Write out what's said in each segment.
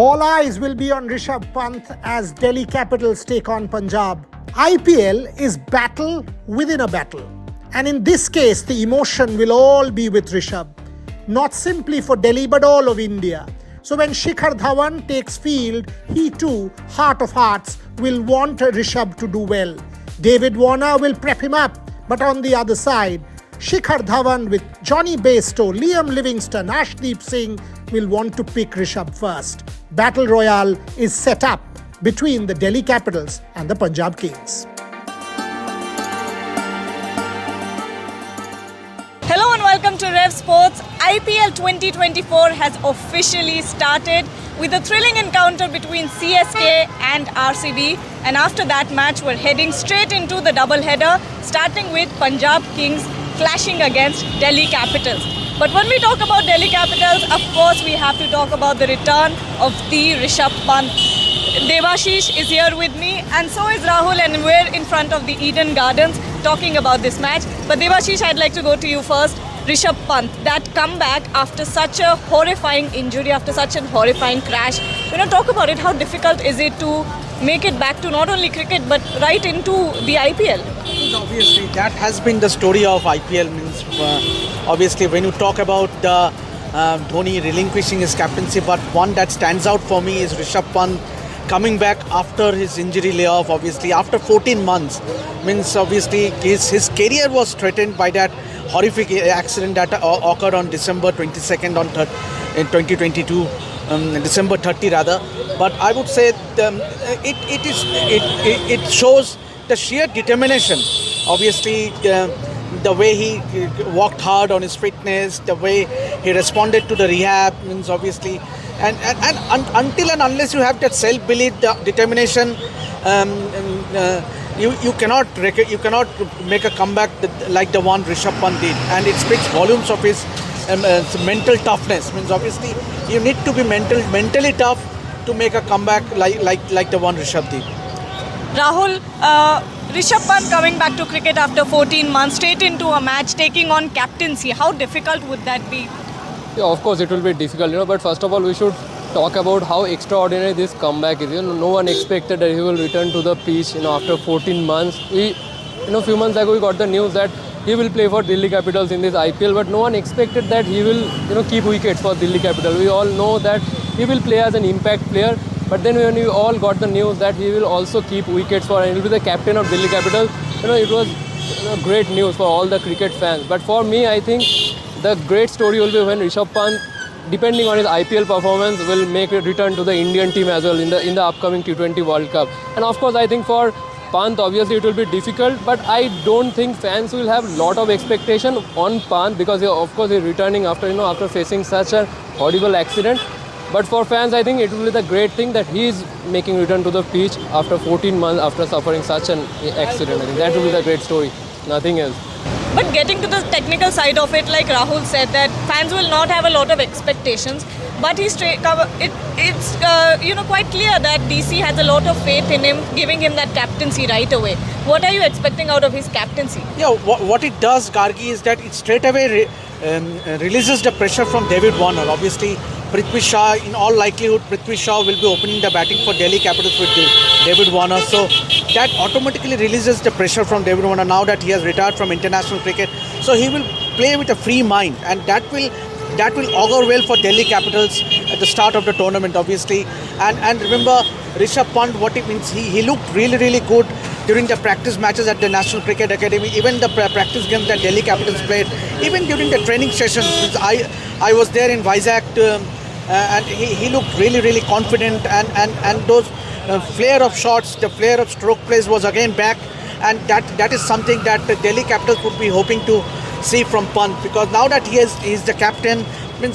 All eyes will be on Rishab Pant as Delhi Capitals take on Punjab. IPL is battle within a battle. And in this case, the emotion will all be with Rishab. Not simply for Delhi, but all of India. So when Shikhar Dhawan takes field, he too, heart of hearts, will want Rishab to do well. David Warner will prep him up. But on the other side, Shikhar Dhawan with Johnny Bairstow, Liam Livingston, Ashdeep Singh will want to pick Rishab first. Battle Royale is set up between the Delhi Capitals and the Punjab Kings. Hello and welcome to Rev Sports. IPL 2024 has officially started with a thrilling encounter between CSK and RCB. And after that match, we're heading straight into the double-header, starting with Punjab Kings clashing against Delhi Capitals. But when we talk about Delhi Capitals, of course, we have to talk about the return of the Rishab Pant. Devashish is here with me, and so is Rahul, and we're in front of the Eden Gardens talking about this match. But Devashish, I'd like to go to you first. Rishab Pant, that comeback after such a horrifying injury, after such a horrifying crash. Talk about it. How difficult is it to make it back to not only cricket but right into the IPL? Obviously, that has been the story of IPL. Obviously, when you talk about the Dhoni relinquishing his captaincy, but one that stands out for me is Rishab Pant coming back after his injury layoff. Obviously, after 14 months, obviously his career was threatened by that horrific accident that occurred on December 22nd in 2022. December 30 rather, but I would say it shows the sheer determination. Obviously, the way he worked hard on his fitness, the way he responded to the rehab, obviously, and until and unless you have that self-belief, the determination, you cannot make a comeback like the one Rishab Pant did, and it speaks volumes of his mental toughness. Obviously you need to be mentally tough to make a comeback like the one Rishab did. Rahul, Rishab Pant coming back to cricket after 14 months, straight into a match, taking on captaincy. How difficult would that be? Yeah, of course it will be difficult, but first of all we should talk about how extraordinary this comeback is. No one expected that he will return to the pitch, after 14 months. Few months ago we got the news that he will play for Delhi Capitals in this IPL, but no one expected that he will, keep wickets for Delhi Capitals. We all know that he will play as an impact player, but then when we all got the news that he will also keep wickets for and he will be the captain of Delhi Capitals, it was great news for all the cricket fans. But for me, I think the great story will be when Rishab Pant, depending on his IPL performance, will make a return to the Indian team as well in the upcoming T20 World Cup. And of course, I think for Pant, obviously it will be difficult, but I don't think fans will have a lot of expectation on Pant because of course he's returning after facing such a horrible accident. But for fans, I think it will be the great thing that he is making return to the pitch after 14 months after suffering such an accident. I think that will be the great story, nothing else. But getting to the technical side of it, like Rahul said, that fans will not have a lot of expectations. But it's quite clear that DC has a lot of faith in him, giving him that captaincy right away. What are you expecting out of his captaincy? Yeah, what it does, Gargi, is that it straight away releases the pressure from David Warner. Obviously, Prithvi Shaw, in all likelihood, Prithvi Shaw will be opening the batting for Delhi Capitals with David Warner. So that automatically releases the pressure from David Warner now that he has retired from international cricket. So he will play with a free mind, and that will augur well for Delhi Capitals at the start of the tournament, obviously. And remember, Rishab Pant, what it means, he looked really, really good during the practice matches at the National Cricket Academy, even the practice games that Delhi Capitals played, even during the training sessions. I was there in Vizag, and he looked really, really confident, and those flare of shots, the flare of stroke plays was again back, and that is something that the Delhi Capitals would be hoping to see from Pant, because now that he is the captain,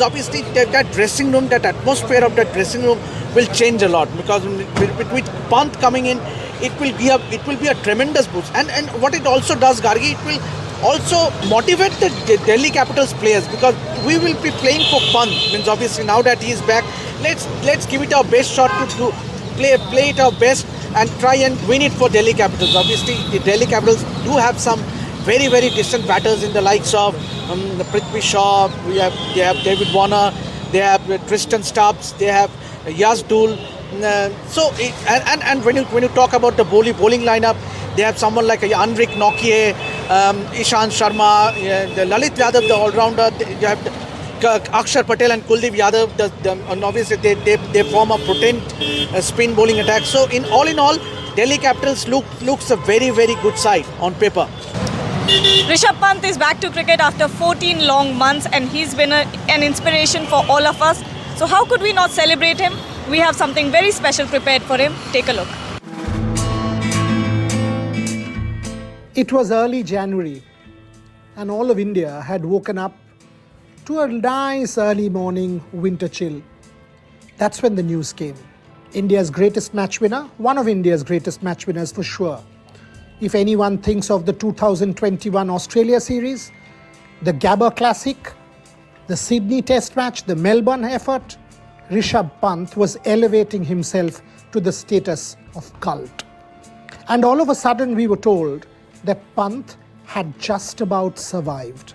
obviously that dressing room, that atmosphere of that dressing room will change a lot, because with Pant coming in, it will be a tremendous boost. And what it also does, Gargi, it will also motivate the Delhi Capitals players, because we will be playing for Pant. Obviously now that he is back, let's give it our best shot to play it our best and try and win it for Delhi Capitals. Obviously the Delhi Capitals do have some very, very distant batters in the likes of Prithvi Shaw, they have David Warner, they have Tristan Stubbs, they have Yazdul. And when you talk about the bowling lineup, they have someone like Anrik Nokia, Ishant Sharma, the Lalit Yadav, the all-rounder. You have Akshar Patel and Kuldeep Yadav. And obviously they form a potent spin bowling attack. So in all, Delhi Capitals looks a very, very good side on paper. Rishab Pant is back to cricket after 14 long months, and he's been an inspiration for all of us. So how could we not celebrate him? We have something very special prepared for him. Take a look. It was early January, and all of India had woken up to a nice early morning winter chill. That's when the news came. India's greatest match winner, one of India's greatest match winners for sure. If anyone thinks of the 2021 Australia series, the Gabba Classic, the Sydney Test match, the Melbourne effort, Rishab Pant was elevating himself to the status of cult. And all of a sudden we were told that Pant had just about survived.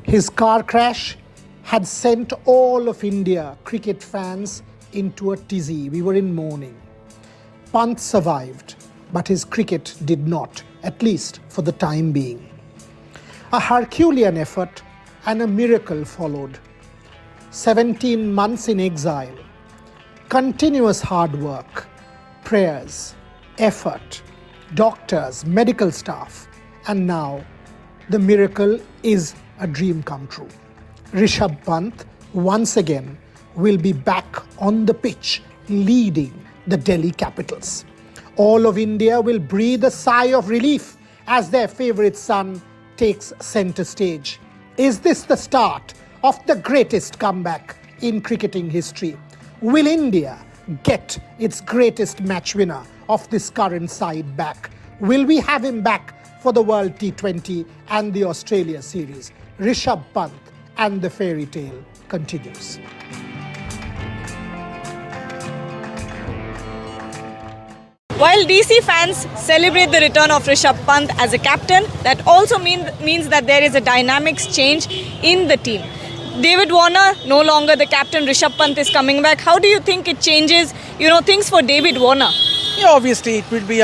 His car crash had sent all of India cricket fans into a tizzy. We were in mourning. Pant survived, but his cricket did not, at least for the time being. A Herculean effort and a miracle followed. 17 months in exile, continuous hard work, prayers, effort, doctors, medical staff, and now the miracle is a dream come true. Rishab Pant once again will be back on the pitch leading the Delhi Capitals. All of India will breathe a sigh of relief as their favourite son takes centre stage. Is this the start of the greatest comeback in cricketing history? Will India get its greatest match winner of this current side back? Will we have him back for the World T20 and the Australia series? Rishab Pant and the fairy tale continues. While DC fans celebrate the return of Rishab Pant as a captain, that also means that there is a dynamics change in the team. David Warner, no longer the captain, Rishab Pant is coming back. How do you think it changes, things for David Warner? Yeah, obviously it will be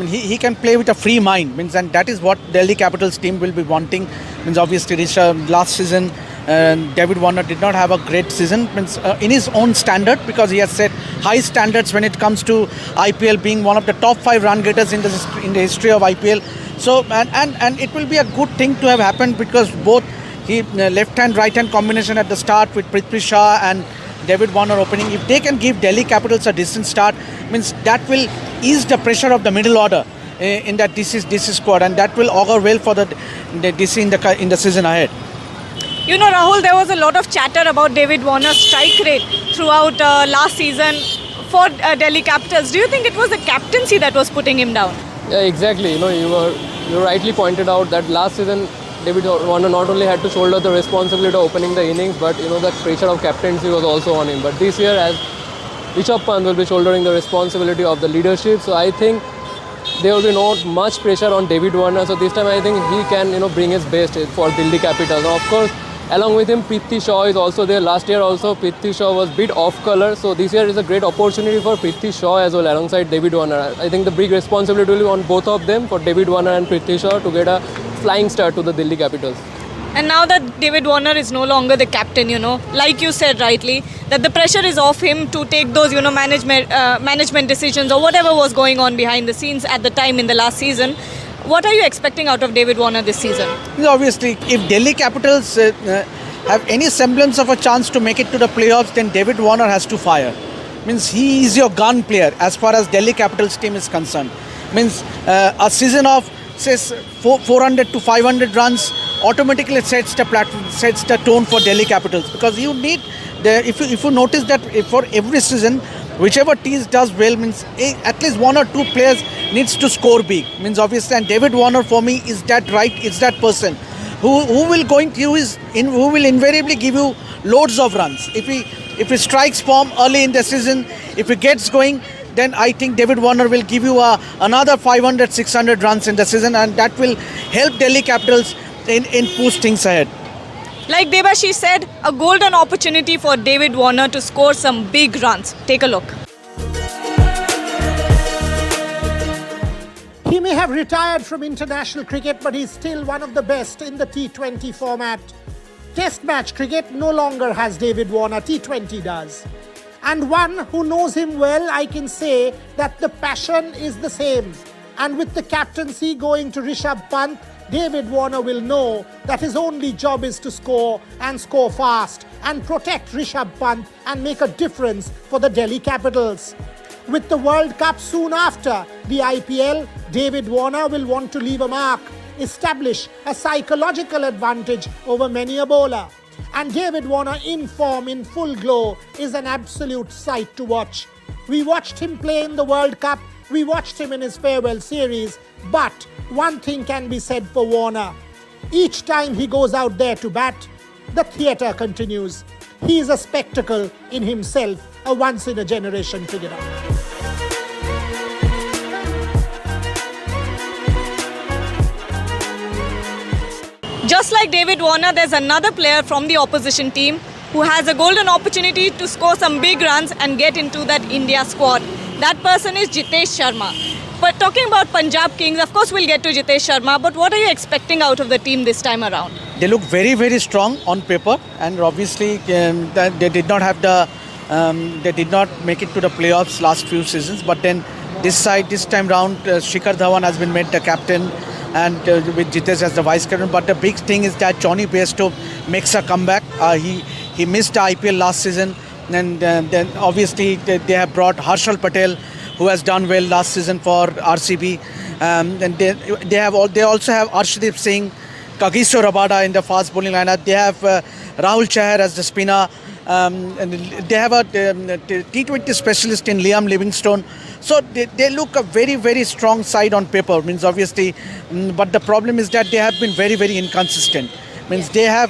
he can play with a free mind, and that is what Delhi Capitals team will be wanting. Obviously Rishab last season, David Warner did not have a great season in his own standard, because he has set high standards when it comes to IPL, being one of the top 5 run getters in the history of IPL. So and it will be a good thing to have happened, because both left hand right hand combination at the start with Prithvi Shaw and David Warner opening, if they can give Delhi Capitals a decent start, that will ease the pressure of the middle order in that DC squad, and that will augur well for the DC in the season ahead. Rahul, there was a lot of chatter about David Warner's strike rate throughout last season for Delhi Capitals. Do you think it was the captaincy that was putting him down? Yeah, exactly. You rightly pointed out that last season David Warner not only had to shoulder the responsibility of opening the innings, but the pressure of captaincy was also on him. But this year, as Rishab Pant will be shouldering the responsibility of the leadership, so I think there will be not much pressure on David Warner. So this time I think he can bring his best for Delhi Capitals. And of course, along with him, Prithvi Shaw is also there. Last year also Prithvi Shaw was a bit off colour, so this year is a great opportunity for Prithvi Shaw as well alongside David Warner. I think the big responsibility will be on both of them, for David Warner and Prithvi Shaw, to get a flying start to the Delhi Capitals. And now that David Warner is no longer the captain, like you said rightly, that the pressure is off him to take those, management decisions or whatever was going on behind the scenes at the time in the last season. What are you expecting out of David Warner this season? Obviously, if Delhi Capitals have any semblance of a chance to make it to the playoffs, then David Warner has to fire. He is your gun player as far as Delhi Capitals team is concerned. A season of say 400 to 500 runs automatically sets the tone for Delhi Capitals, because you need if you notice that for every season, whichever team does well, at least 1 or 2 players needs to score big. Obviously, and David Warner for me is that person who will invariably give you loads of runs. If he strikes form early in the season, if he gets going, then I think David Warner will give you another 500, 600 runs in the season, and that will help Delhi Capitals in push things ahead. Like Debashi said, a golden opportunity for David Warner to score some big runs. Take a look. He may have retired from international cricket, but he's still one of the best in the T20 format. Test match cricket no longer has David Warner, T20 does. And one who knows him well, I can say that the passion is the same. And with the captaincy going to Rishab Pant, David Warner will know that his only job is to score and score fast and protect Rishab Pant and make a difference for the Delhi Capitals. With the World Cup soon after the IPL, David Warner will want to leave a mark, establish a psychological advantage over many a bowler. And David Warner in form, in full glow, is an absolute sight to watch. We watched him play in the World Cup, we watched him in his farewell series, but one thing can be said for Warner. Each time he goes out there to bat, the theatre continues. He is a spectacle in himself, a once-in-a-generation cricketer. Just like David Warner, there's another player from the opposition team who has a golden opportunity to score some big runs and get into that India squad. That person is Jitesh Sharma. But talking about Punjab Kings, of course we'll get to Jitesh Sharma, but what are you expecting out of the team this time around? They look very, very strong on paper, and obviously that they did not have the, they did not make it to the playoffs last few seasons. But then this time round, Shikhar Dhawan has been made the captain, and with Jitesh as the vice captain. But the big thing is that Johnny Bairstow makes a comeback. He missed the IPL last season, and then obviously they have brought Harshal Patel, who has done well last season for RCB. And they also have Arshdeep Singh, Kagiso Rabada in the fast bowling lineup. They have Rahul Chahar as the spinner. And they have a T20 specialist in Liam Livingstone. So they look a very, very strong side on paper. Means obviously, but the problem is that they have been very, very inconsistent. Means they have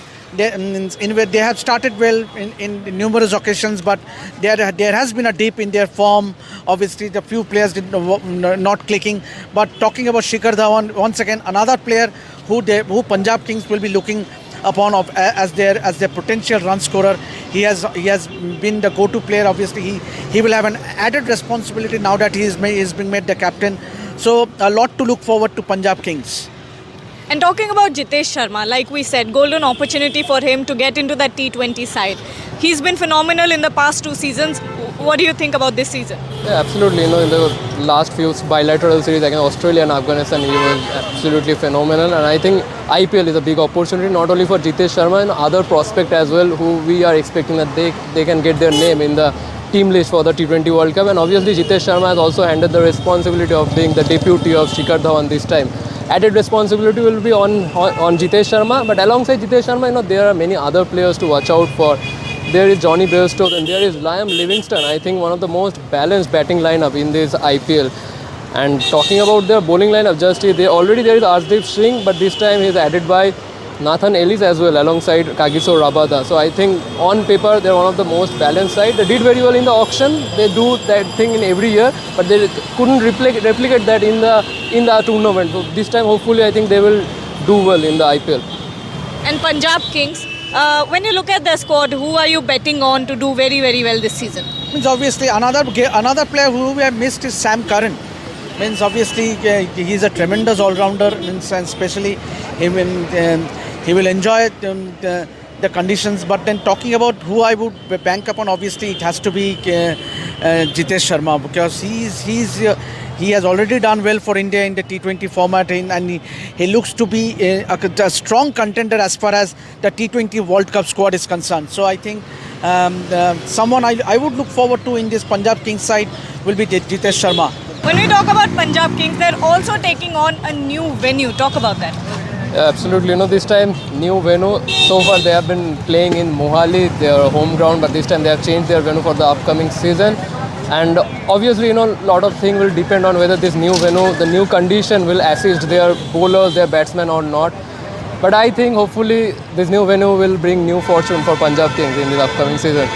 started well in numerous occasions, but there has been a dip in their form. Obviously, the few players not clicking. But talking about Shikhar Dhawan, once again another player who Punjab Kings will be looking upon as their potential run scorer. He has been the go-to player. Obviously, he will have an added responsibility now that he is being made the captain. So a lot to look forward to Punjab Kings. And talking about Jitesh Sharma, like we said, golden opportunity for him to get into that T20 side. He's been phenomenal in the past 2 seasons. What do you think about this season? Yeah, absolutely. In the last few bilateral series against Australia and Afghanistan, he was absolutely phenomenal. And I think IPL is a big opportunity, not only for Jitesh Sharma and other prospects as well, who we are expecting that they can get their name in the team list for the T20 World Cup. And obviously, Jitesh Sharma has also handled the responsibility of being the deputy of Shikhar Dhawan this time. Added responsibility will be on Jitesh Sharma, but alongside Jitesh Sharma, there are many other players to watch out for. There is Johnny Bairstow and there is Liam Livingstone. I think one of the most balanced batting lineup in this IPL. And talking about their bowling lineup, there is Arshdeep Singh, but this time he is added by Nathan Ellis as well alongside Kagiso Rabada. So I think on paper they're one of the most balanced side. They did very well in the auction. They do that thing in every year, but they couldn't replicate that in the tournament. So this time hopefully I think they will do well in the IPL. And Punjab Kings, when you look at their squad, who are you betting on to do very, very well this season? Means obviously another player who we have missed is Sam Curran. Means obviously he's a tremendous all-rounder. Means and especially he will enjoy the conditions. But then talking about who I would bank upon, obviously it has to be Jitesh Sharma, because he has already done well for India in the T20 format, and he looks to be a strong contender as far as the T20 World Cup squad is concerned. So I think someone I would look forward to in this Punjab Kings side will be Jitesh Sharma. When we talk about Punjab Kings, they're also taking on a new venue. Talk about that. Yeah, absolutely. This time new venue. So far they have been playing in Mohali, their home ground, but this time they have changed their venue for the upcoming season. And obviously, a lot of things will depend on whether this new venue, the new condition will assist their bowlers, their batsmen or not. But I think hopefully this new venue will bring new fortune for Punjab Kings in the upcoming season.